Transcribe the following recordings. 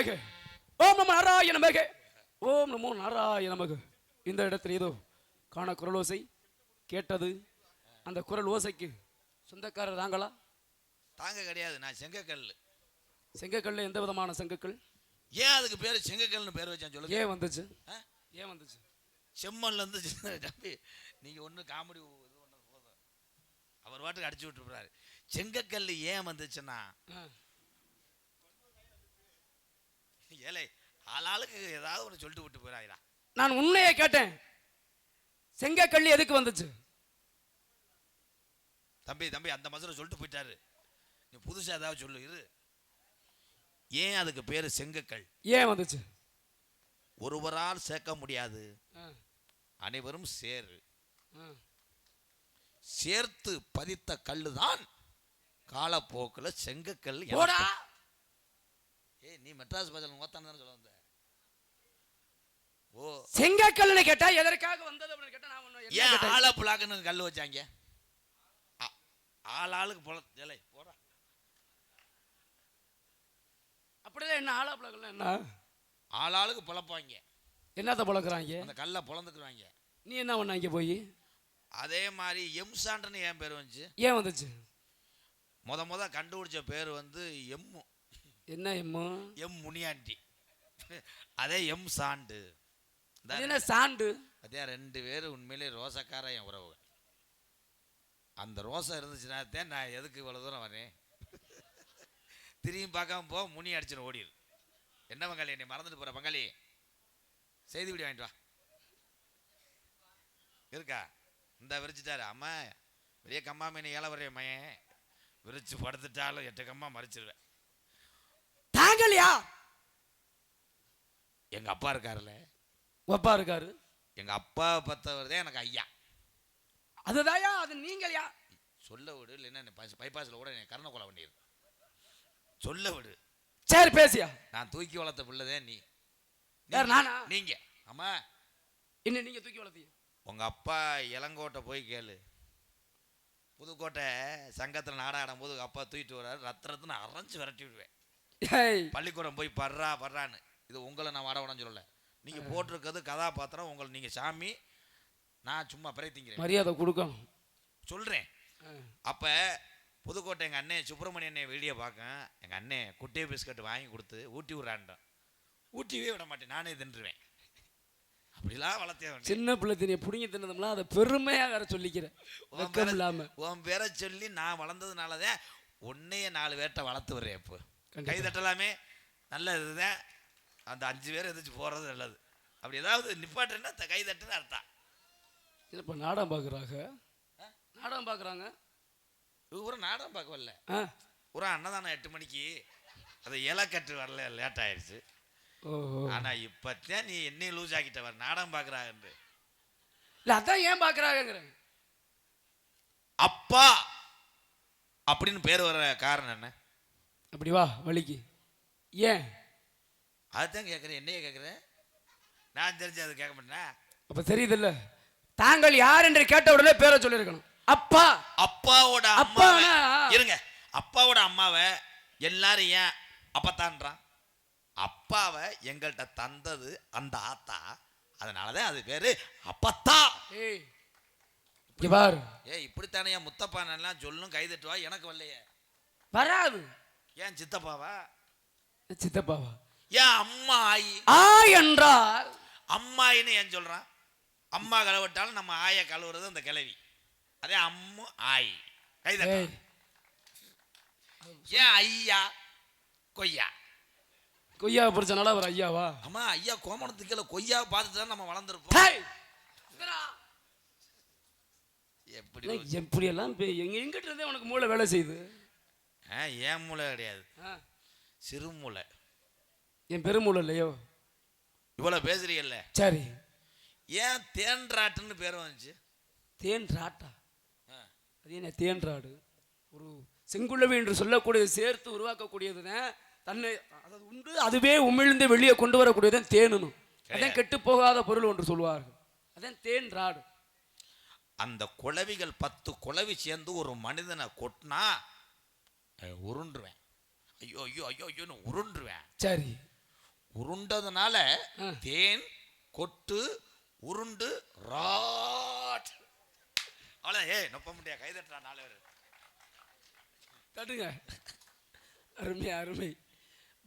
நமக. ஓம் நமோ நாராயண நமக. ஓம் நமோ நாராயண நமக. இந்த இடத்துல ஏதோ காண குரல் ஓசை கேட்டது. அந்த குரல் ஓசைக்கு சொந்தக்காரர் தாங்களா? தாங்க கிடையாது, நான் செங்கக்கல். செங்கக்கல்ல எந்த விதமான செங்கக்கல்? ஏன் அதுக்கு பேர் செங்கக்கல்னு பேர் வச்சான் சொல்லுங்க. ஏன் வந்துச்சு? ஏன் வந்துச்சு? செம்மல்ல இருந்து தம்பி, நீங்க ஒன்றும் காமெடி இது ஒன்று போதும், அவர் வாட்டுக்கு அடிச்சு விட்டுறாரு. செங்கக்கல் ஏன் வந்துச்சுன்னா, ஏலே ஆளாளுக்கு ஏதாவது ஒன்று சொல்லிட்டு விட்டு போயிடாதா. நான் உண்மையை கேட்டேன். செங்கக்கல் எதுக்கு வந்துச்சு? தம்பி தம்பி அந்த மதுரை சொல்லிட்டு போயிட்டாரு, நீ புதுசா ஏதாவது சொல்லு. இரு, ஏன் அதுக்கு பேரு செங்கக்கல் ஏன் வந்துச்சு? ஒருவரால் சேர்க்க முடியாது, அனைவரும் சேரு. சேர்த்து பதித்த கல்லுதான் காலப்போக்கில் செங்கக்கல். ஏய், நீ மெட்ராஸ் பதில் ஓத்தான தானே சொல்ல வந்த. ஓ, செங்கக்கல்னு கேட்டா எதற்காக வந்தது அப்படின்னு கேட்டா நான் ஒண்ணு ஏன் ஆள புலாக்குன்னு கல் வச்சாங்க? ஆளாளுக்கு பொல போறா அப்படிதான். என்ன ஆளா புலாக்கல? என்ன ஆளாளுக்கு பொழப்பாங்க. என்னத்த பொழக்கிறாங்க? அந்த கல்லை பொழந்துக்குறாங்க. நீ என்ன பண்ண இங்க போய்? அதே மாதிரி எம் சாண்டன்னு ஏன் பேர் வந்துச்சு? ஏன் வந்துச்சு? முத கண்டுபிடிச்ச பேர் வந்து எம்மு. என்ன எம்மு? எம் முனியாண்டி. அதே எம் சாண்டு. என்ன சாண்டு? அதே ரெண்டு பேர் உண்மையிலே ரோசக்கார என் உறவு. அந்த ரோசை இருந்துச்சுன்னா தான் நான் எதுக்கு இவ்வளோ தூரம் வரேன். திரும்பி பார்க்காம போ, முனி அடிச்சுன்னு ஓடிடு. என்ன பங்காளி, என்னை மறந்துட்டு போகிற பங்காளி, செய்தி விடி வாங்கிட்டு வா. இருக்கா? இந்த விரிச்சிட்டாரு அம்மா, பெரிய கம்மா மீன் ஏழை வரைய மையன் விரிச்சு படுத்துட்டாலும் 8 கம்மா மறிச்சிருவேன். தாங்கலையா? எங்க அப்பா இருக்காருல்ல. அப்பா இருக்காரு. எங்க அப்பா பத்தவர் தான் எனக்கு ஐயா. அதுதாயா? அது நீங்களையா? சொல்ல விடு, இல்லைன்னா பைபாஸில் கூட என்னை கருணை கொலை பண்ணிடு. சொல்ல விடு. சரி பேசியா. நான் தூக்கி வளர்த்த பிள்ளைதான் நீ. நானா? நீங்க. ஆமா, என்ன நீங்க தூக்கி வளர்த்தீங்க? உங்க அப்பா இளங்கோட்டை போய் கேளு. புதுக்கோட்டை சங்கத்தில் நாடாடும் போது அப்பா தூக்கிட்டு வர்றாரு. ரத்தனை அரைஞ்சு விரட்டி விடுவேன். பள்ளிக்கூடம் போய் பர்றான்னு. இது உங்களை நான் வாடகணும்னு சொல்லலை. நீங்க போட்டிருக்கிறது கதாபாத்திரம். உங்களை நீங்க சாமி, நான் சும்மா பிரயத்திங்கிறேன். மரியாதை கொடுக்கணும் சொல்றேன். அப்ப புதுக்கோட்டை எங்க அண்ணன் சுப்பிரமணியன் வீடியோ பார்க்க, எங்க அண்ணன் குட்டியை பிஸ்கட் வாங்கி கொடுத்து ஊட்டி விடுறான்டான். ஊட்டிவே விட மாட்டேன், நானே தின்றுவேன். அப்படிலாம் வளர்த்தேன். சின்ன பிள்ளை தினிய புடிங்கி தின்னதும்ல அதை பெருமையா வேற சொல்லிக்கிறேன். உன் பேரை சொல்லி நான் வளர்ந்ததுனாலதான் உன்னைய 4 பேர்ட்ட வளர்த்து வரேன். இப்போ கை தட்டலாமே, நல்ல இதுதான். அந்த 5 பேர் எதிர்த்து போறது நல்லது. அப்படி ஏதாவது நிப்பாட்டுன்னா கை தட்டுன்னு அர்த்தம். இப்போ நாடகம் பார்க்குறாங்க. நாடகம் பார்க்குறாங்க. ஒரு நாடகம் பார்க்க வரல, ஒரு அன்னதானம் 8 மணிக்கு. அது இலக்கட்டு வரல, லேட் ஆயிடுச்சு. ஆனா இப்பத்தான் நீ என்னையும் லூஸ் ஆக்கிட்ட வர நாடகம் பார்க்குறாங்க. இல்லை அதான் ஏன் பார்க்குறாங்க. அப்பா அப்படின்னு பேர் வர காரணம் என்ன? அப்படி வா வலிக்கு. ஏன்? அதுதான் கேட்குறேன். என்னையே கேட்குறேன். நான் தெரிஞ்சு அது கேட்க மாட்டேன். அப்போ தெரியுது இல்லை, தாங்கள் யார் என்று கேட்ட உடனே பேரை சொல்லியிருக்கணும். அப்பா. அப்பாவோட அப்பா இருங்க. அப்பாவோட அம்மாவை எல்லாரும் ஏன் அப்பத்தான்றான்? அப்பாவை எங்கள்கிட்ட தந்தது அந்த ஆத்தா, அதனாலதான் அது பேரு அப்பத்தா. இப்படித்தானே முத்தப்பானெல்லாம் சொல்லும் கை தட்டுவா. எனக்கு வரலையே, வராது. ஏன் சித்தப்பாவா? சித்தப்பாவா? ஏன் அம்மா ஆயி? என்றால் அம்மாயின்னு ஏன் சொல்றான்? அம்மா கழுவிட்டாலும் நம்ம ஆய கழுவுறது அந்த கிளவி. அதே அம்மு ஆயி கை தட்ட. ஏன் ஐயா கொய்யா? கொய்யா பிடிச்சனால அவர் ஐயாவா? அம்மா ஐயா கோமணத்துக்கு கொய்யா பார்த்துட்டு தான் நம்ம வளர்ந்துருப்போம். எப்படி எல்லாம் எங்கிட்ட இருந்தே உனக்கு மூளை வேலை செய்யுது. ஏன் மூளை கிடையாது, சிறு மூளை. என் பெருமூளை இல்லையோ? இவ்வளவு பேசுறீங்கல்ல. சரி, ஏன் தேன்றாட்டுன்னு பேர் வந்துச்சு? தேன்றாட்டா? அது என்ன தேன்றாடு? ஒரு செங்குள்ளவி என்று சொல்லக்கூடியது சேர்த்து உருவாக்கக்கூடியதுதான். தன்னை அதாவது உண்டு அதுவே உமிழ்ந்து வெளியே கொண்டு வரக்கூடியதான் தேனணும். அதான் கெட்டு போகாத பொருள் ஒன்று சொல்வார்கள். அதான் தேன்றாடு. அந்த குளவிகள் 10 குளவி சேர்ந்து ஒரு மனிதனை கொட்டினா உருண்டுருவேன். ஐயோ ஐயோ ஐயோ ஐயோன்னு உருண்டுருவேன். சரி, உருண்டதுனால தேன் கொட்டு உருண்டு ராட். அவ்வளோ நொப்ப முடியா கைதட்டா 4 பேர் தட்டுங்க. அருமை அருமை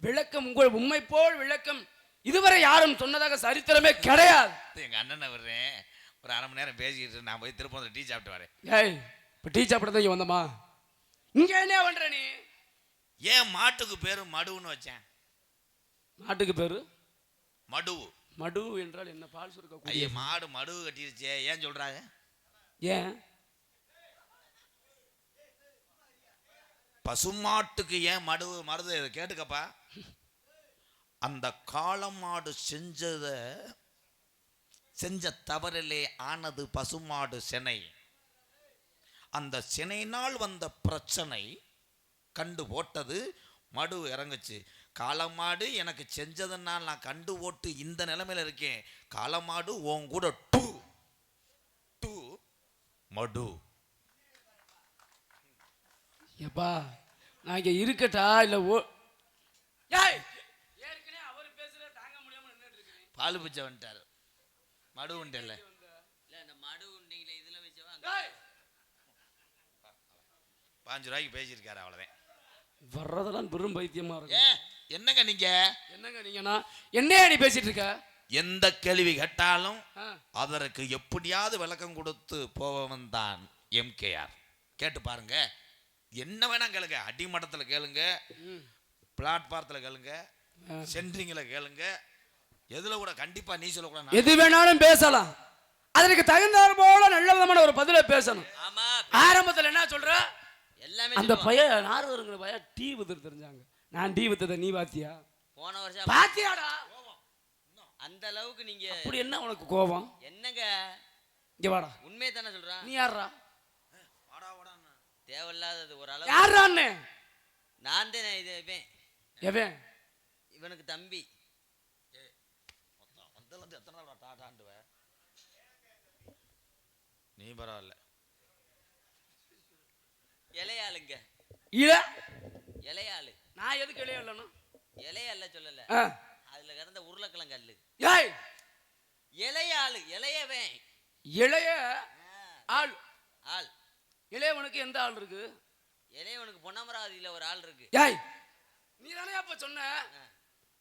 விளக்கம். உங்கள் உண்மை போல் விளக்கம் இதுவரை யாரும் சொன்னதாக சரித்திரமே கிடையாது. எங்க அண்ணனை வர்றேன், ஒரு 1/2 மணி நேரம் பேசிக்கிட்டு நான் போய் திருப்பம் டீ சாப்பிட்டு வரேன். ஏய் இப்போ டீ சாப்பிட தான் இங்கே வந்தமா? இங்க என்ன பண்ற நீ? ஏன் மாட்டுக்கு பேரு மடுன்னு வச்சேன்? மாட்டுக்கு பேரு மடு. மடு என்றால் என்ன? பால் சுருக்க. ஐயா மாடு மடுவு கட்டிருச்சே ஏன் சொல்றாங்க? ஏன் பசுமாட்டுக்கு ஏன் மடுவு மருது கேட்டுக்கப்பா. அந்த காளமாடு செஞ்ச தவறிலே ஆனது பசுமாடு சினை. அந்த சினையினால் வந்த பிரச்சனை கண்டு போட்டது மடு இறங்குச்சு. காளமாடு எனக்கு செஞ்சதுனால் நான் கண்டு ஓட்டு இந்த நிலைமையில இருக்கேன். காளமாடு உன் கூட டூ டூ மடு. எப்பா நான் இங்க இருக்கட்டா இல்ல? ஏய் ஏற்கனவே அவர் பேசுற தாங்க முடியாம நின்னுட்டு இருக்கேன். பால் பிச்சை வந்துட்டாரு. மடு உண்டு இல்ல இந்த மடு உண்டிங்களே இதுல வச்சவா 5 ரூபாய்க்கு பேசியிருக்காரு. அவ்வளவுதான். வர்றதெல்லாம் பெரும் பைத்தியமா இருக்கு. என்னங்க நீங்க நீங்கன்னா என்னையா நீ பேசிட்டு இருக்க? எந்த கேள்வி கேட்டாலும் அதற்கு எப்படியாவது விளக்கம் கொடுத்து போவன் தான் எம்கேஆர். கேட்டு பாருங்க. என்ன வேணா கேளுங்க. அடிமட்டத்துல கேளுங்க, பிளாட்பாரத்துல கேளுங்க, சென்ட்ரிங்ல கேளுங்க, எதுல கூட கண்டிப்பா நீ சொல்லக்கூடாது. எது வேணாலும் பேசலாம். அதற்கு தகுந்தாற் போல நல்ல விதமான ஒரு பதில பேசணும். ஆமா. ஆரம்பத்துல என்ன சொல்ற? எல்லாமே அந்த பையன் நாரதருங்கிற பையன் டீ வித்து தெரிஞ்சாங்க. நான் டீ வித்தத நீ பாத்தியா? போன வருஷம் பாத்தியாடா? அந்த அளவுக்கு நீங்க அப்படி என்ன உனக்கு கோபம்? என்னங்க இங்க வாடா. உண்மையை தானே சொல்றான். நீ யாரா? தேவையில்லாதது ஒரு அளவு. யாரான்னு? நான் தானே இது எவன்? இவனுக்கு தம்பி. நீ பரவாயில்ல. இலையாளுங்க. இலையாளு. நான் எதுக்கு இலையாளணும்? இலையால சொல்லல. அதுல கிடந்த உருளைக்கிழங்கு அல்லு. ஏய் இலையாளு. இளையவன். இளைய ஆள். ஆள். இளையவனுக்கு எந்த ஆள் இருக்கு? இளையவனுக்கு பொன்னமராவதியில ஒரு ஆள் இருக்கு. ஏய் நீ தானே அப்ப சொன்ன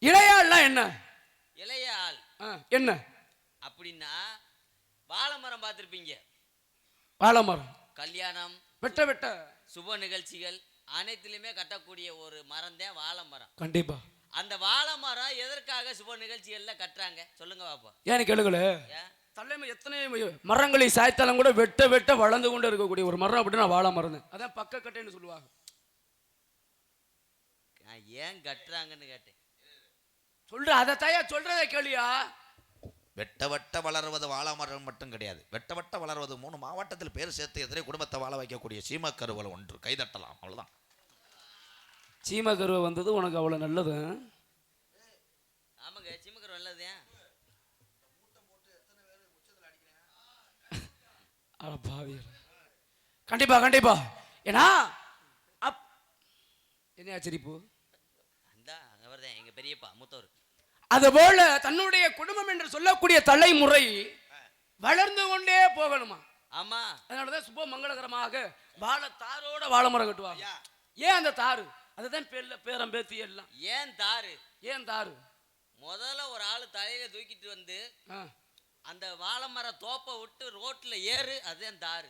இளையாள்னா என்ன? இளைய ஆள் என்ன அப்படின்னா வாழை மரம் பார்த்திருப்பீங்க. வாழை மரம் கல்யாணம், வெட்ட சுப நிகழ்ச்சிகள் அனைத்திலுமே கட்டக்கூடிய ஒரு மரம் தான் வாழை மரம். கண்டிப்பா. அந்த வாழை மரம் எதற்காக சுப நிகழ்ச்சிகள்ல கட்டுறாங்க சொல்லுங்க பாப்பா. ஏன்னு கேளுங்களே. தலைமை எத்தனை மரங்களை சாய்த்தாலும் கூட வெட்ட வளர்ந்து கொண்டு இருக்கக்கூடிய ஒரு மரம் அப்படின்னா வாழை மரம். அதான் பக்க கட்டைன்னு சொல்லுவாங்க. நான் ஏன் கட்டுறாங்கன்னு கேட்டேன். சொல்ற அதை தாயா சொல்றதை கேளியா. வெட்ட வளர்வது வாழை மரம் மட்டும் கிடையாது. வெட்ட வளர்வது 3 மாவட்டத்தில் பேர் சேர்த்து எதிரே குடும்பத்தை வாழ வைக்கக்கூடிய சீமக்கருவல் ஒன்று. கைதட்டலாம். அவ்வளவுதான். சீமக்கருவை வந்தது உனக்கு அவ்வளவு நல்லது. ஆமாங்க சீமக்கருவை நல்லது. கண்டிப்பா ஏன்னா என்ன ஆச்சரிப்பு. அவர்தான் எங்க பெரியப்பா மூத்தவர். அதுபோல தன்னுடைய குடும்பம் என்று சொல்லக்கூடிய தலைமுறை வளர்ந்து கொண்டே போகணுமா. ஆமா. அதனாலதான் சுப மங்களகரமாக வாழைத்தாரோட வாழை மரம் கட்டுவாங்க. ஏன் அந்த தாரு? அதுதான் பேரம் பேத்தி எல்லாம். ஏன் தாரு முதல்ல ஒரு ஆளு தலையில தூக்கிட்டு வந்து அந்த வாழை மர தோப்பை விட்டு ரோட்ல ஏறு. அதுதான் தாரு.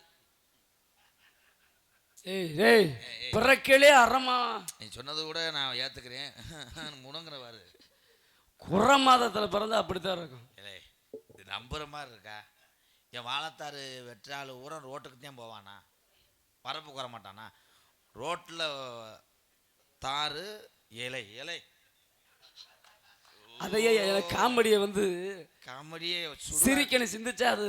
பிறக்கலே அறமா. நீ சொன்னது கூட நான் ஏத்துக்கிறேன். முடங்குறவாரு குற மாதத்துல பிறந்தா அப்படித்தான் இருக்கும். இது நம்புற மாதிரி இருக்கா? என் வாழைத்தாரு வெற்றாள் ஊரம் ரோட்டுக்கு தான் போவானா? பரப்பு குற மாட்டானா? ரோட்ல தாரு இலை இலை. அதையே காமெடியை காமெடியே சிரிக்கணும். சிந்திச்சா அது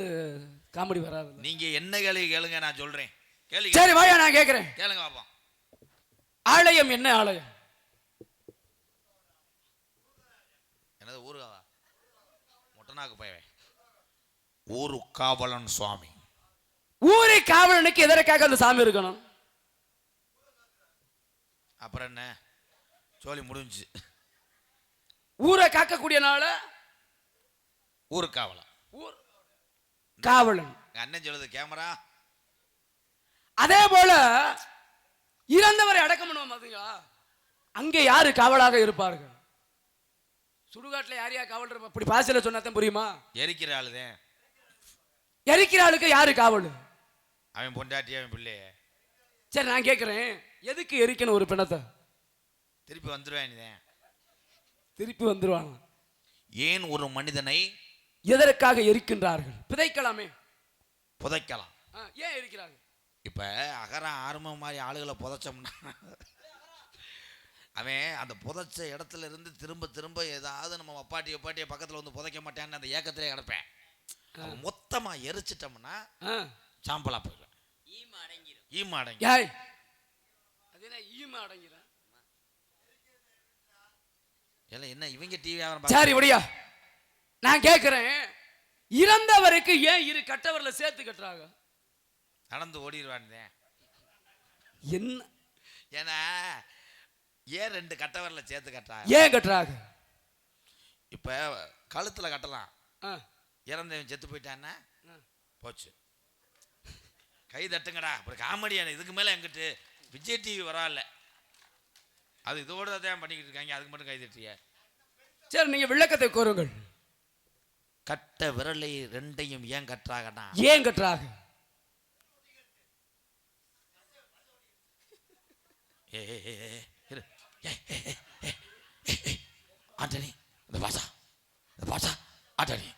காமெடி வராது. நீங்க என்ன கேள்வி கேளுங்க, நான் சொல்றேன். சரி வாயா நான் கேட்கிறேன். கேளுங்க பாப்போம். ஆலயம் என்ன ஆலயம்? என்னது ஊருகாவா? முட்டனாக்கு போயவே ஊரு காவலன் சுவாமி. ஊரை காவலனுக்கு எதற்காக அந்த சாமி இருக்கணும்? அப்புறம் என்ன சொல்லி முடிஞ்சு. ஊரை காக்கக்கூடிய நாள ஊருக்காவலாம். ஊர் காவலன். அண்ணன் சொல்லுது கேமரா. அதே போல இறந்தவரை அடக்கம் பண்ணுவோம் பாத்தீங்களா, அங்கே யாரு காவலாக இருப்பார்கள்? சுடுகாட்டுல யார் யார் காவல் இருப்பா? அப்படி பாசையில சொன்னாதான் புரியுமா? எரிக்கிற ஆளுதான். எரிக்கிற ஆளுக்கு யாரு காவல்? அவன் பொண்டாட்டி, அவன் பிள்ளைய. சரி, நான் கேட்கிறேன், எதுக்கு எரிக்கணும் ஒரு பிணத்தை? திருப்பி வந்துடுவேன். திருப்பி வந்துருவாங்க. ஏன் ஒரு மனிதனை எதற்காக எரிக்கின்றார்கள்? பிதைக்கலாமே, புதைக்கலாம். ஏன் எரிக்கிறார்கள்? இப்ப அகரம் ஆர்மம் மாதிரி ஆளுகளை புதைச்சோம்னா அவன் அந்த புதைச்ச இடத்துல இருந்து திரும்ப திரும்ப ஏதாவது நம்ம வப்பாட்டிய பக்கத்துல வந்து புதைக்க மாட்டேன்னு அந்த ஏக்கத்திலே கிடப்பேன். மொத்தமா எரிச்சிட்டோம்னா சாம்பலா போயிடும். ஈம அடங்கி என்ன இவங்க டிவி வியாபாரம். சரி விடியா, நான் கேட்கிறேன், இறந்தவருக்கு ஏன் இரு கட்டவர்ல சேர்த்து கட்டுறாங்க? நடந்து ஓடிடுவான் என்ன? ஏன்னா ஏன் 2 கட்டவர்ல சேர்த்து கட்டுறாங்க? ஏன் கட்டுறாங்க? இப்ப கழுத்துல கட்டலாம், இறந்தவன் செத்து போயிட்டான்னா போச்சு. கை தட்டுங்கடா. அப்புறம் காமெடியான இதுக்கு மேல எங்கிட்டு விஜய் டிவி வரால, அது இதோட தான் பண்ணிக்கிட்டு இருக்காங்க. அதுக்கு மட்டும் கை தட்டிய. சரி, நீங்க விளக்கத்தை கூறுங்கள். கட்ட விரலை 2ஐயும் ஏன் கட்டுறாங்கன்னா? ஏன் கட்டுறாங்க? ஆண்டனி, இந்த பாஷா ஆண்டனி,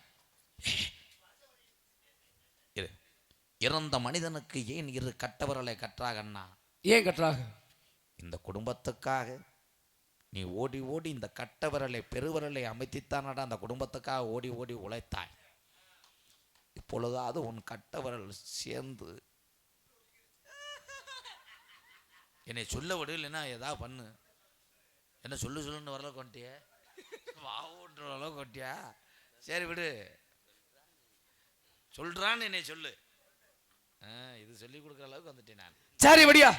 இறந்த மனிதனுக்கு ஏன் 2 கட்டவரலை கட்டுறாங்கன்னா? ஏன் கட்டுறாங்க? இந்த குடும்பத்துக்காக நீ ஓடி ஓடி இந்த கட்டவரலை பெருவரலை அமைத்தித்தானடா அந்த குடும்பத்துக்காக ஓடி ஓடி உழைத்தாய். இப்பொழுதாவது உன் கட்டவரல் சேர்ந்து என்னை சொல்ல விடு, இல்லைன்னா ஏதாவது பண்ணு. என்ன சொல்லுன்னு வரளவுக்கு வந்துட்டிய, வாவுன்ற அளவுக்கு வந்துட்டியா? சரி விடு, சொல்றான்னு என்னை சொல்லு. இது சொல்லி கொடுக்குற அளவுக்கு வந்துட்டேன் நான். சரி விடியா,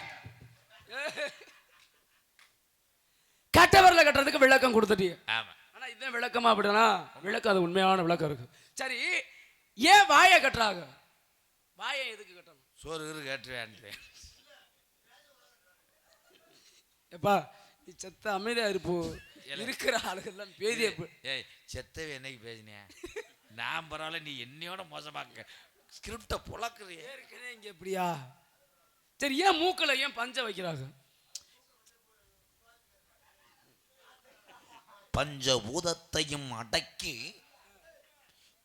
கட்டவரல கட்டுறதுக்கு விளக்கம் கொடுத்துட்டீங்க. ஆமா, ஆனா இதுதான் விளக்கமா? அப்படின்னா விளக்கம், அது உண்மையான விளக்கம் இருக்கு. சரி, ஏன் வாயை கட்டுறாங்க? வாயை எதுக்கு கட்டணும்? சோறு கேட்டுவேன். எப்பா நீ செத்த அமைதியா இருப்போ, இருக்கிற ஆளுகள்லாம் பேதிய. ஏய் செத்தவே என்னைக்கு பேசினேன் நான்? பரவாயில்ல, நீ என்னையோட மோசமாக்க ஸ்கிரிப்டை புழக்குறியே. ஏற்கனவே இங்க எப்படியா? சரி, ஏன் மூக்கல ஏன் பஞ்ச வைக்கிறாங்க? பஞ்சபூதத்தையும் அடக்கி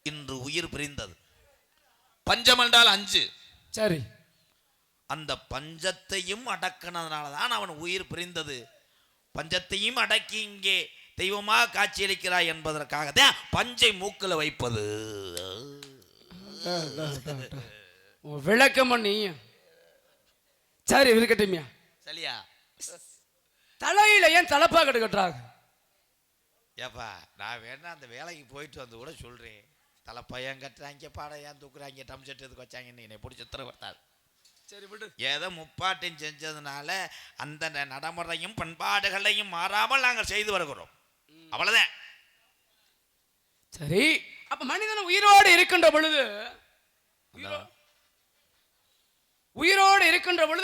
இன்று உயிர் பிரிந்தது. பஞ்சம் என்றால் 5. சரி, அந்த பஞ்சத்தையும் அடக்கினதுனாலதான் அவன் உயிர் பிரிந்தது. பஞ்சத்தையும் அடக்கி இங்கே தெய்வமாக காட்சியளிக்கிறாய் என்பதற்காகத்தான் பஞ்சை மூக்கில் வைப்பது. விளக்கம் பண்ணி. சரி இருக்கட்டும்யா. சரியா? தலையில ஏன் தலப்பாக்கட்டு கட்டுறாங்க? ஏப்பா நான் வேணா அந்த வேலைக்கு போயிட்டு வந்து கூட சொல்றேன். தலைப்பையன் கட்டுறாங்க, பாடையான் தூக்குறாங்க, டம் செட் எதுக்கு வச்சாங்கன்னு என்னை பிடிச்சி திறவர்த்தாது. சரி விடு. ஏதோ முப்பாட்டையும் செஞ்சதுனால அந்த நடைமுறையும் பண்பாடுகளையும் மாறாமல் நாங்கள் செய்து வருகிறோம். அவ்வளவுதான். சரி, அப்ப மனிதன் உயிரோடு இருக்கின்ற பொழுது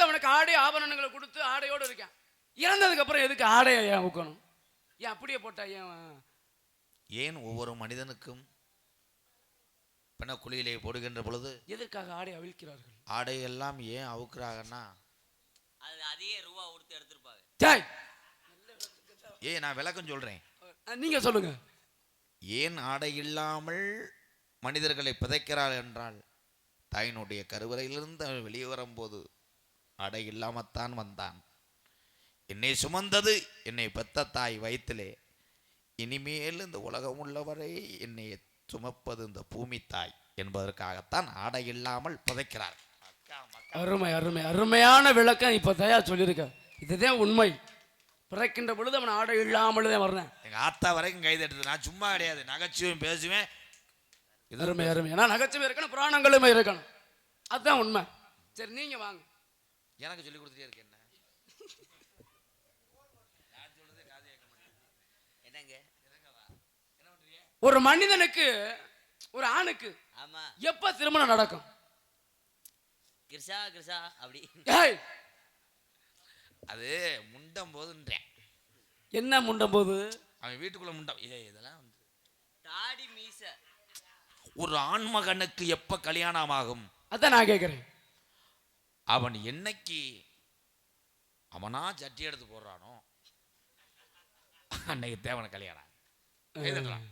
அவனுக்கு ஆடை ஆபரணங்களை கொடுத்து ஆடையோடு இருக்கான். இறந்ததுக்கு அப்புறம் எதுக்கு ஆடையை ஏன் ஊக்கணும்? ஏன் அப்படியே போட்டா ஏன் ஒவ்வொரு மனிதனுக்கும் பிணக்குழியிலே போடுகின்ற பொழுது எதற்காக ஆடை அவிழ்க்கிறார்கள்? ஆடை எல்லாம் ஏன் அவுக்குறாங்கன்னா அது அதிக ரூபா கொடுத்து எடுத்திருப்பாங்க. நான் விளக்கம் சொல்றேன், நீங்க சொல்லுங்க. ஏன் ஆடை இல்லாமல் மனிதர்களை பிதைக்கிறார் என்றால், தாயினுடைய கருவறையிலிருந்து அவன் வெளியே வரும்போது ஆடை இல்லாமத்தான் வந்தான். என்னை சுமந்தது என்னை பெத்த தாய் வயிற்றிலே, இனிமேல் இந்த உலகம் உள்ளவரை என்னை சுமப்பது இந்த பூமி தாய் என்பதற்காகத்தான் ஆடை இல்லாமல் புதைக்கிறார். அருமை அருமை அருமையான விளக்கம் இப்ப தயா சொல்லியிருக்க. இதுதான் உண்மை. பிறக்கின்ற பொழுது அவன் ஆடை இல்லாமல் தான் வர்றேன். எங்க ஆத்தா வரைக்கும் கைது எடுத்தது. நான் சும்மா கிடையாது, நகைச்சுவையும் பேசுவேன். அருமை அருமை. ஏன்னா நகைச்சுவை இருக்கணும், புராணங்களுமே இருக்கணும். அதுதான் உண்மை. சரி நீங்க வாங்க. எனக்கு சொல்லி கொடுத்துட்டே இருக்கேன். என்னங்க ஒரு மனிதனுக்கு ஒரு ஆணுக்கு ஆமா எப்ப திருமணம் நடக்கும்? கிருஷா கிருஷா அப்படி ஏய், அது முண்டம் போதுன்றேன். என்ன முண்டம் போது? அவன் வீட்டுக்குள்ள முண்டம். இதெல்லாம் வந்து தாடி மீச. ஒரு ஆண்மகனுக்கு எப்ப கல்யாணம் ஆகும்? அதான் நான் கேட்கிறேன். அவன் என்னைக்கு அவனா சட்டி எடுத்து போடுறானோ அன்னைக்கு தேவன கல்யாணம். எழுதலாம்.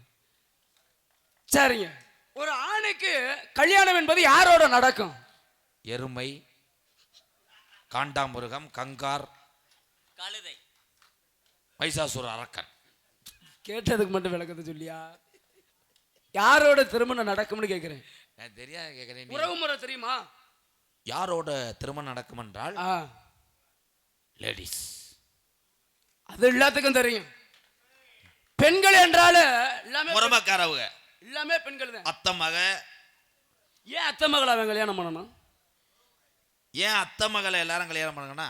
சரிங்க. ஒரு ஆணுக்கு கல்யாணம் என்பது யாரோட நடக்கும்? எருமை, காண்டாமிருகம், கங்கார், கழுதை, மைசாசுர அரக்கன். கேட்டதுக்கு மட்டும் விளக்கத்தை சொல்லியா? யாரோட திருமணம் நடக்கும்னு கேட்கிறேன். நான் தெரியாது கேட்கிறேன். உறவு முறை தெரியுமா? யாரோட திருமணம் நடக்கும் என்றால் லேடிஸ். அது எல்லாத்துக்கும் தெரியும். பெண்கள் என்றால எல்லாமே முறமக்காரவுக எல்லாமே பெண்கள் தான். அத்தை மக. ஏன் அத்தை மகளை அவன் கல்யாணம் பண்ணணும்? ஏன் அத்தை மகளை எல்லாரும் கல்யாணம் பண்ணுங்கன்னா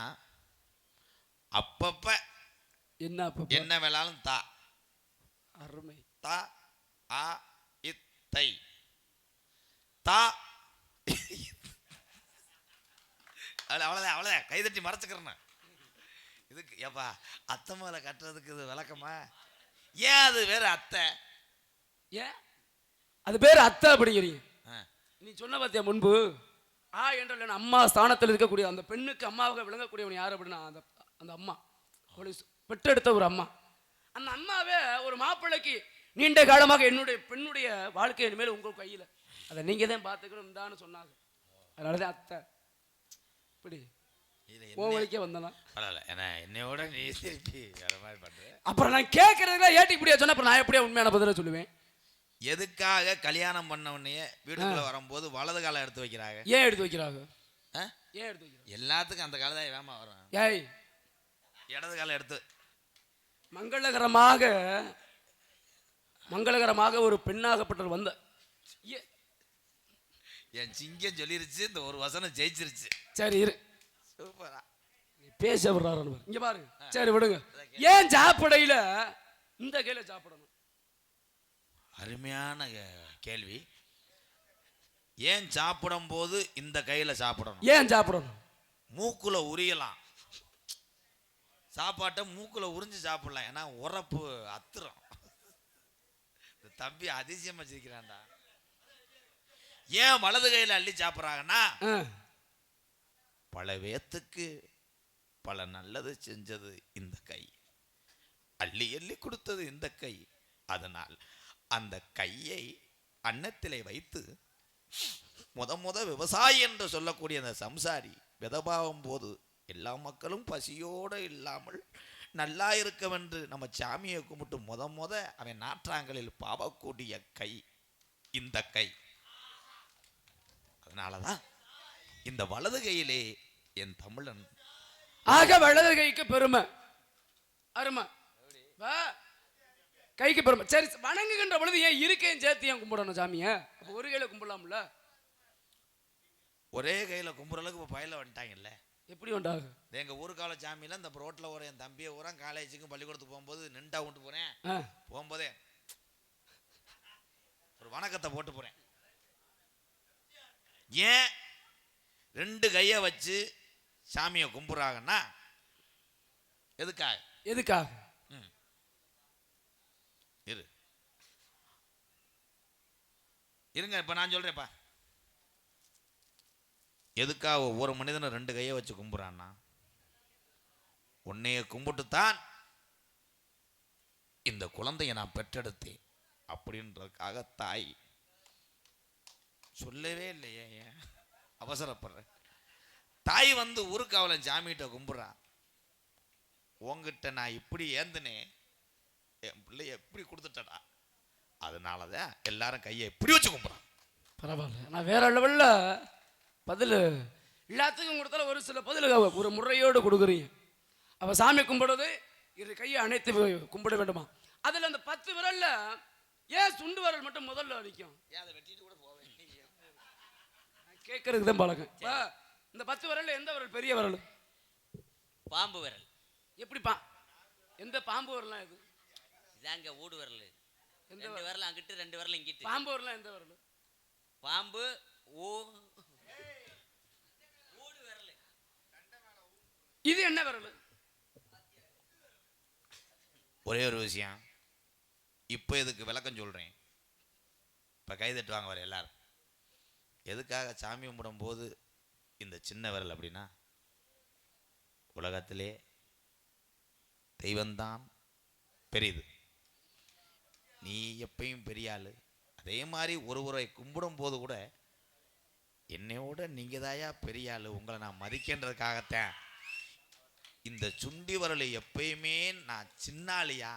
அப்பப்ப என்ன அப்ப என்ன வேணாலும் தா அருமை. தா ஆ இத்தை தா. அவ்வளோதான் அவ்வளோதான். கைதட்டி மறைச்சுக்கிறேன். இதுக்கு ஏப்பா அத்தை மகளை கட்டுறதுக்கு இது விளக்கமா? ஏன் அது வேற அத்தை? ஏன் அது பேர் அத்தை அப்படிங்கிறீங்க? நீ சொன்ன பார்த்தியா முன்பு என்ற அம்மா ஸ்தானத்தில் இருக்கக்கூடிய அந்த பெண்ணுக்கு அம்மாவாக விளங்கக்கூடியவன் யார் அப்படின்னா அந்த அம்மா, அவளை பெற்றெடுத்த ஒரு அம்மா. அந்த அம்மாவே ஒரு மாப்பிள்ளைக்கு நீண்ட காலமாக என்னுடைய பெண்ணுடைய வாழ்க்கை இனிமேல் உங்கள் கையில், அதை நீங்க தான் பார்த்துக்கணும் தான்னு சொன்னாங்க. அதனாலதான் அத்தை. இப்படி வலிக்கே வந்தனா என்னையோட நீ திருப்பி வேற மாதிரி பண்ற. அப்புறம் நான் கேட்கறதுல ஏட்டி இப்படியா சொன்ன அப்புறம் நான் எப்படியா உண்மையான பதில சொல்லுவேன்? எதுக்காக கல்யாணம் பண்ண உடனே வீட்டுக்குள்ள வரும்போது வலது காலம் எடுத்து வைக்கிறாங்க? ஏன் எடுத்து வைக்கிறாங்க? ஏன் எடுத்து வைக்கிறாங்க? எல்லாத்துக்கும் அந்த காலம் தான் வேமா வரும். ஏய், இடது காலம் எடுத்து மங்களகரமாக ஒரு பெண்ணாகப்பட்டவர் வந்த என் சிங்கம் சொல்லிருச்சு. இந்த ஒரு வசனம் ஜெயிச்சிருச்சு. சரி இரு, சூப்பரா பேச விடுறாரு. இங்க பாருங்க. சரி விடுங்க. ஏன் சாப்பிடையில இந்த கையில சாப்பிடணும்? அருமையான கேள்வி. ஏன் சாப்பிடும் போது இந்த கையில சாப்பிடணும்? ஏன் சாப்பிடணும்? மூக்குல உரியலாம். சாப்பாட்டை மூக்குல உறிஞ்சு சாப்பிடலாம். ஏன்னா உரப்பு அத்துறோம். தம்பி அதிசயம் வச்சிருக்கிறான்டா. ஏன் வலது கையில அள்ளி சாப்பிட்றாங்கன்னா பல பேத்துக்கு பல நல்லது செஞ்சது இந்த கை, அள்ளி அள்ளி கொடுத்தது இந்த கை. அதனால் அந்த கையை அன்னத்திலே வைத்து முத விவசாயி என்று சொல்லக்கூடிய அந்த சம்சாரி விதபாவும் போது எல்லா மக்களும் பசியோடு இல்லாமல் நல்லா இருக்கவென்று நம்ம சாமியை கும்பிட்டு முத அவன் நாற்றாங்களில் பாவக்கூடிய கை இந்த கை. அதனாலதான் இந்த வலது கையிலே என் தமிழன் வலது கைக்கு பெருமை, அருமை, கைக்கு பெருமை. சரி, வணங்குகின்ற பொழுது ஏன் இருக்கையும் சேர்த்து ஏன் கும்பிடணும் சாமிய? ஒரு கையில கும்பிடலாம்ல? ஒரே கையில கும்புற அளவுக்கு இப்போ பயில வந்துட்டாங்கல்ல. எப்படி வந்தாங்க? எங்க ஊருக்கால சாமியில இந்த ரோட்ல ஒரு என் தம்பியை ஊரா காலேஜுக்கு பள்ளிக்கூடத்துக்கு போகும்போது நின்றா கொண்டு போறேன். போகும்போதே ஒரு வணக்கத்தை போட்டு போறேன். ஏன் ரெண்டு கைய வச்சு சாமியை கும்பிடுறாங்கன்னா எதுக்காக? இருங்க, இப்ப நான் சொல்றேன்ப்பா. எதுக்காக ஒவ்வொரு மனிதனும் ரெண்டு கையை வச்சு கும்பிடுறான்னா, உன்னைய கும்பிட்டுத்தான் இந்த குழந்தைய நான் பெற்றெடுத்தேன் அப்படின்றதுக்காக தாய் சொல்லவே இல்லையே. ஏன் அவசரப்படுற? தாய் வந்து ஊருக்காவலன் சாமிகிட்ட கும்பிடுறான். உங்ககிட்ட நான் இப்படி ஏந்தினேன், என் பிள்ளைய எப்படி கொடுத்துட்டடா. அதனாலதான் எல்லாரும் கையை எப்படி வச்சு கும்பிடுறான். பரவாயில்ல, நான் வேற லெவல்ல பதில் எல்லாத்துக்கும் கொடுத்தாலும் ஒரு சில பதில் ஒரு முறையோடு கொடுக்குறீங்க. அவ சாமி கும்பிடுறது இரு கையை அணைத்து கும்பிட வேண்டுமா? அதுல அந்த 10 விரல்ல ஏன் சுண்டு விரல் மட்டும் முதல்ல அடிக்கும்? கேட்கறதுக்கு தான் பழக்கம். இந்த 10 விரல்ல எந்த விரல் பெரிய விரல்? பாம்பு விரல். எப்படி எந்த பாம்பு விரல்லாம்? இது இதாங்க ஊடு விரல். ரெண்டு விரல் அங்கிட்டு 2 விரல் இங்கிட்டு. பாம்பு வரலாம் எந்த வரல? பாம்பு ஊடு விரல். இது என்ன விரல்? ஒரே ஒரு விஷயம், இப்போ இதுக்கு விளக்கம் சொல்றேன். இப்ப கை தட்டுவாங்க வர எல்லாரும். எதுக்காக சாமி கும்பிடும் போது இந்த சின்ன விரல் அப்படின்னா, உலகத்திலே தெய்வந்தான் பெரியது, நீ எப்பயும் பெரிய ஆளு. அதே மாதிரி ஒருவரை கும்பிடும் போது கூட என்னையோட நீங்க தாயா பெரிய ஆளு, உங்களை நான் மதிக்கின்றதுக்காகத்தான் இந்த சுண்டி வரலை எப்பயுமே நான் சின்னாளியா,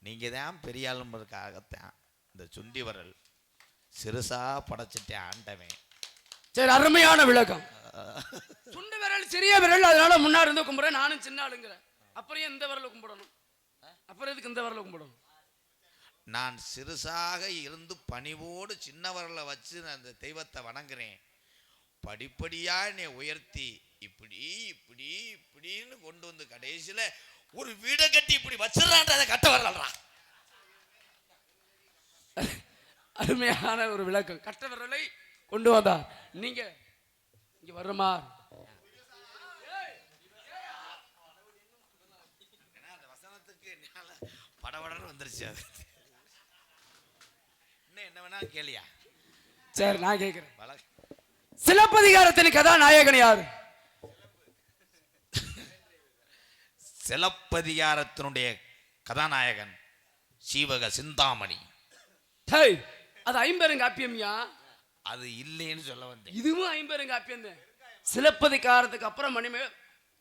நீங்க தான் பெரிய ஆளுன்றதுக்காகத்தான் இந்த சுண்டி வரல் சிறுசா படைச்சிட்டேன் ஆண்டவன். சரி, அருமையான விளக்கம். சுண்டு விரல் சிறிய விரல், அதனால முன்னாடி இருந்து கும்பிடுறேன், நானும் சின்ன ஆளுங்கிறேன். அப்புறம் இந்த விரல கும்பிடணும்? அப்புறம் எதுக்கு இந்த விரல கும்பிடணும்? நான் சிறுசாக இருந்து பணிவோடு சின்னவர்களை வச்சு நான் அந்த தெய்வத்தை வணங்குறேன். படிப்படியா என்னை உயர்த்தி இப்படி இப்படி இப்படின்னு கொண்டு வந்து கடைசியில ஒரு வீடை கட்டி இப்படி வச்சிடறான், அதை கட்ட வரலா. அருமையான ஒரு விளக்கம். கட்ட விரலை கொண்டு வந்தார். நீங்க இங்க வர்றமா? அந்த வசனத்துக்கு படபடன்னு வந்துருச்சு. அது இன்னும் என்ன வேணா கேளியா? சரி, நான் கேட்கிறேன். சிலப்பதிகாரத்தின் கதாநாயகன் யாரு? சிலப்பதிகாரத்தினுடைய கதாநாயகன் சீவக சிந்தாமணி. அது ஐம்பெருங்காப்பியம்யா. அது இல்லைன்னு சொல்ல வந்தேன். இதுவும் ஐம்பெருங்காப்பியம் தான். சிலப்பதிகாரத்துக்கு அப்புறம் மணிமே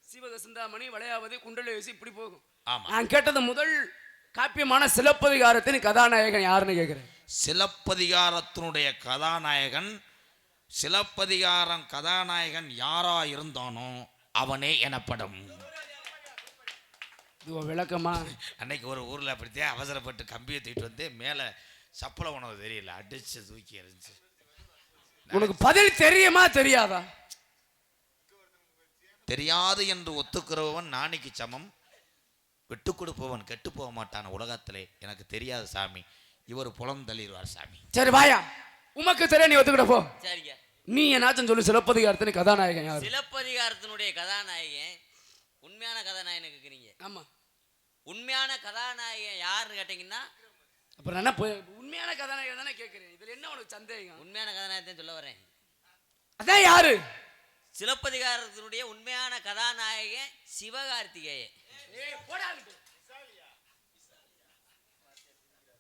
சீவக சிந்தாமணி, வளையாவதி, குண்டலவேசி இப்படி போகும். நான் கேட்டது முதல் காப்பியமான சிலப்பதிகாரத்தின் கதாநாயகன் யாருன்னு கேட்கிறேன். சிலப்பதிகாரத்தினுடைய கதாநாயகன், சிலப்பதிகாரம் கதாநாயகன் யாரா இருந்தானோ அவனே எனப்படும். இது விளக்கமா? அன்னைக்கு ஒரு ஊர்ல அப்படித்தான் அவசரப்பட்டு கம்பியை தூக்கிட்டு வந்து மேல சப்பள உணவு தெரியல, அடிச்சு தூக்கி எறிஞ்சு. உனக்கு பதில் தெரியுமா தெரியாதா? தெரியாது என்று ஒத்துக்கிறவன் நாணிக்கு சமம், விட்டு கொடுப்பவன் கெட்டு போக மாட்டான் உலகத்திலே. எனக்கு தெரியாது சாமி, இவர் புலம் தள்ளிடுவார் சாமி. சரி வாயா, உமக்கு தெரிய, நீ ஒத்துக்கிட்ட போ. சரிங்க, நீ என்னாச்சும் சொல்லு. சிலப்பதிகாரத்தின் கதாநாயகன் யாரு? சிலப்பதிகாரத்தினுடைய கதாநாயகன் உண்மையான கதாநாயகன் கேக்குறீங்க? ஆமா, உண்மையான கதாநாயகன் யாருன்னு கேட்டீங்கன்னா, அப்புறம் என்ன உண்மையான கதாநாயகன் தானே கேட்கிறேன். இதுல என்ன உனக்கு சந்தேகம்? உண்மையான கதாநாயகன் சொல்ல வரேன். அதான் யாரு? சிலப்பதிகாரத்தினுடைய உண்மையான கதாநாயகன் சிவகார்த்திகேயன்.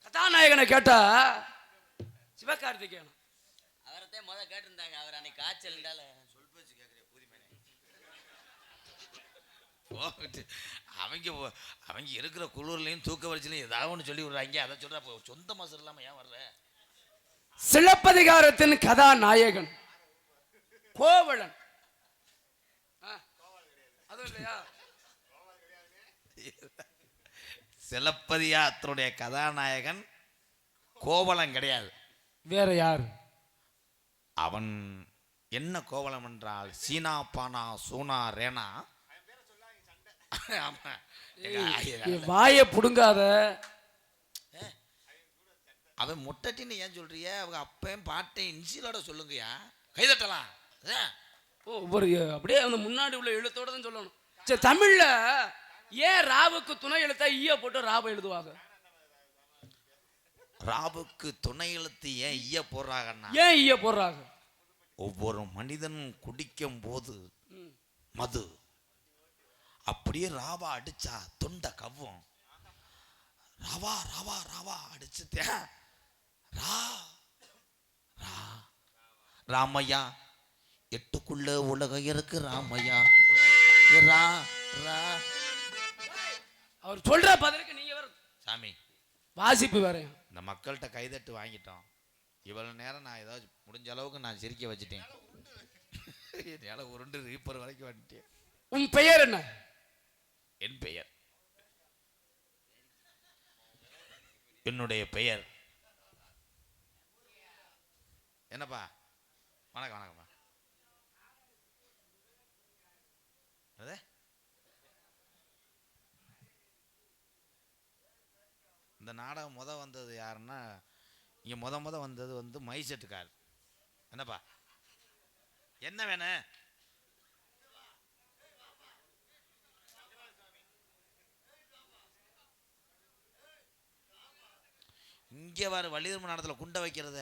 கதாநாயகனை கேட்டா சிவகார்த்திகேயன் அவரத்தை முத கேட்டிருந்தாங்க. அவர் அன்னைக்கு காய்ச்சல் அவங்க இருக்கிற குளூர்லையும் தூக்க வரிசையிலையும் ஏதாவது ஒன்று சொல்லி விடுறாங்க. அதை சொல்ற சொந்த மாசம் இல்லாம ஏன் வர்ற? சிலப்பதிகாரத்தின் கதாநாயகன் கோவலன். அது இல்லையா? சிலப்பதிகாரத்தினுடைய கதாநாயகன் கோவலன் கிடையாது. வேற யாரு? அவன் என்ன கோவலம் என்றால் சீனா பானா சூனா ரேனா. வாய புடுங்காத. அவன் முட்டட்டின்னு ஏன் சொல்றிய? அவங்க அப்பையும் பாட்டையும் இன்சிலோட சொல்லுங்கயா, கைதட்டலாம். ஒரு அப்படியே அந்த முன்னாடி உள்ள எழுத்தோட தான் சொல்லணும். சரி, தமிழ்ல ஏன் ராவுக்கு துணை எழுத்தா ஈய போட்டு ராவை எழுதுவாங்க? ராவுக்கு துணை எழுத்து ஏன் ஈய போடுறாங்கன்னா, ஏன் ஈய போடுறாங்க? ஒவ்வொரு மனிதன் குடிக்கும் போது மது அப்படியே ராவா அடிச்சா தொண்டை கவ்வும். ராவா ராவா ராவா அடிச்சுட்டே ரா ரா ராமையா, எட்டுக்குள்ள உலகம் இருக்கு ராமையா. ரா ரா அவர் சொல்ற பதிலுக்கு நீங்க வேற சாமி வாசிப்பு வேற. இந்த மக்கள்கிட்ட கைதட்டு வாங்கிட்டோம். இவ்வளவு நேரம் நான் ஏதாவது முடிஞ்ச அளவுக்கு நான் சிரிக்க வச்சுட்டேன். என்னால உருண்டு ரீப்பர் வரைக்கும் வந்துட்டேன். உன் பெயர் என்ன? என் பெயர், என்னுடைய பெயர் என்னப்பா? வணக்கம் வணக்கம்ப்பா. இந்த இந்த நாடகம் வந்தது யாருன்னா இங்கே முத வந்தது வந்து மைசெட்டுக்கார். என்னப்பா என்ன வேணும்? இங்கே வர வள்ளிதர்ம நாடகத்தில் குண்டை வைக்கிறத.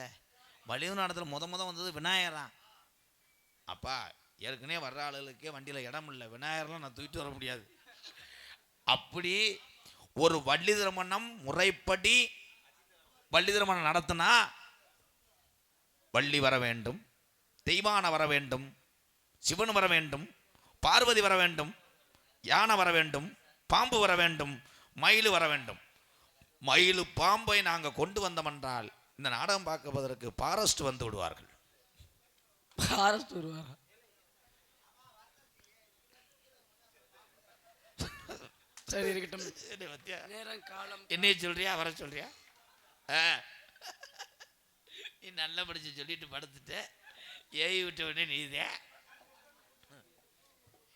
வள்ளிதர்ம நாடகத்தில் முத வந்தது விநாயகரான். அப்பா ஏற்கனவே வர்ற ஆளுகளுக்கே வண்டியில் இடம் இல்லை, விநாயகர்லாம் நான் தூக்கிட்டு வர முடியாது. அப்படி ஒரு வள்ளி திருமணம் முறைப்படி வள்ளி திருமணம் நடத்தினா வள்ளி வர வேண்டும், தெய்வான வர வேண்டும், சிவன் வர வேண்டும், பார்வதி வர வேண்டும், யானை வர வேண்டும், பாம்பு வர வேண்டும், மயில் வர வேண்டும். மயில் பாம்பை நாங்கள் கொண்டு வந்தோம் என்றால் இந்த நாடகம் பார்ப்பதற்கு பாரஸ்ட் வந்து விடுவார்கள். பாரஸ்ட் வருவாரா? சரி இருக்கட்டும். நேரம் காலம் என்னைய சொல்றியா வர சொல்றியா? நீ நல்லா படிச்சு சொல்லிட்டு படுத்துட்ட, ஏவி விட்ட உடனே நீதே.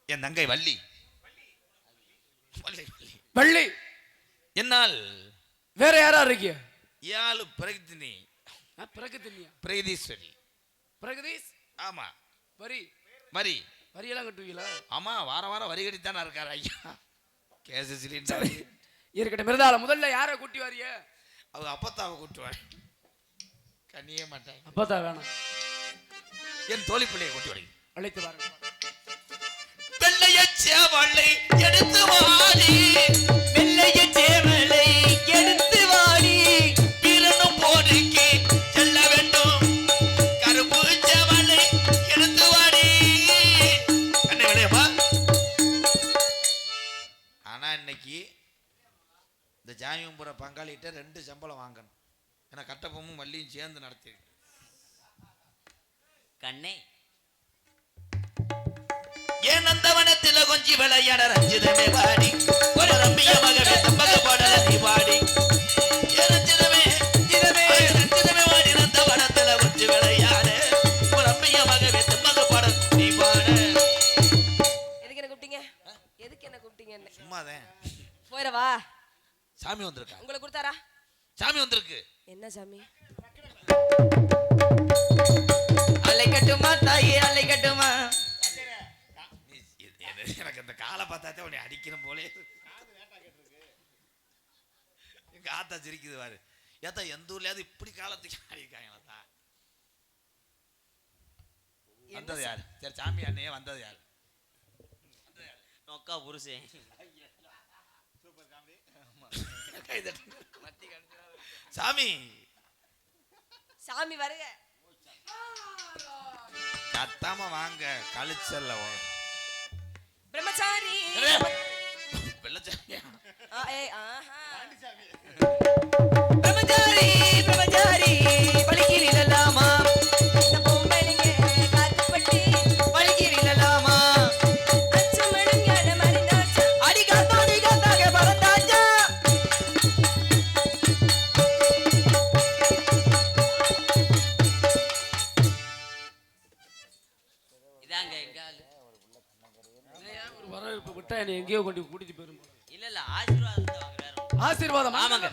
என் தங்கை வள்ளி வள்ளி வள்ளி என்னால் வேற யாரா இருக்கிய? ஏழு பிரகதினி பிரகதினியா? பிரகதீஸ்வரி. பிரகதீஷ்? ஆமா. வரி வரி வரியெல்லாம் கட்டுவீங்களா? ஆமா, வாரம் வரி கட்டித்தானே இருக்காரு ஐயா. இருக்கட்டும். இருந்தால முதல்ல யாரை கூட்டி வாரிய? அவங்க அப்பத்தாவை கூட்டுவார். கண்ணியே மாட்டேன். அப்பத்தா வேணாம், என் தோழி பிள்ளையை கூட்டி வரீங்க. அழைத்து பாருங்க. வெள்ளைய சேவலை எடுத்து வாடி, வெள்ளைய சேவலை எடுத்து வாடி, பிறனும் போருக்கு செல்ல வேண்டும். கருப்பு சேவலை எடுத்து வாடி. என்ன விளையப்பா? ஆனா இன்னைக்கு இந்த ஜாமியம்புர பங்காளிகிட்ட 2 சம்பளம் வாங்கணும். ஏன்னா கட்டப்பமும் வள்ளியும் சேர்ந்து நடத்தி. கண்ணே ஏன் நந்தவனத்தில கொஞ்சி விளையாட ரஞ்சிதமே பாடி, ஒரு ரம்மிய மகவே தம்பக பாடல நீ பாடி. ஏன் ரஞ்சிதமே ரஞ்சிதமே வாடி, நந்தவனத்தில கொஞ்சி விளையாட ஒரு ரம்மிய மகவே தம்பக பாடல் நீ பாட. எதுக்கு என்ன கூப்பிட்டீங்க? எதுக்கு என்ன கூப்பிட்டீங்க? என்ன சும்மாதான். போயிரவா? சாமி வந்திருக்கா? உங்களை கொடுத்தாரா? சாமி வந்திருக்கு. என்ன சாமி? அலை கட்டுமா தாயே, அலை கட்டுமா. எனக்கு அந்த காலை பார்த்தாத்தே உன்னை அடிக்கணும் போலே. எங்க ஆத்தா சிரிக்குது பாரு. ஏத்தா எந்த ஊர்லயாவது இப்படி காலத்துக்கு அடிக்காங்களா? வந்தது யாரு? சரி சாமி அண்ணையே வந்தது யாரு? நோக்கா புருஷன். சாமி சாமி வருக. கத்தாம வாங்க. கழிச்சல்ல பிரம்மச்சாரி. வெள்ளச்சாமியா? பிரம்மச்சாரி பிரம்மச்சாரி பலிக்கிறீலாமா, இந்த பொம்பளைங்க காத்துப்பட்டு பலிக்கிறீலாமா. அச்சு மணிஞான மறிந்தாச்சு. அடிக்காத்தாக பறந்தாச்சா. இதாங்க எங்க ஆளு. ஒரு வரவேற்பு விட்டா என்னை எங்கேயோ கொண்டு கூட்டிட்டு போயிரும். இல்ல ஆசீர்வாதம் தான் வாங்குறாரு. ஆசீர்வாதம். ஆமாங்க.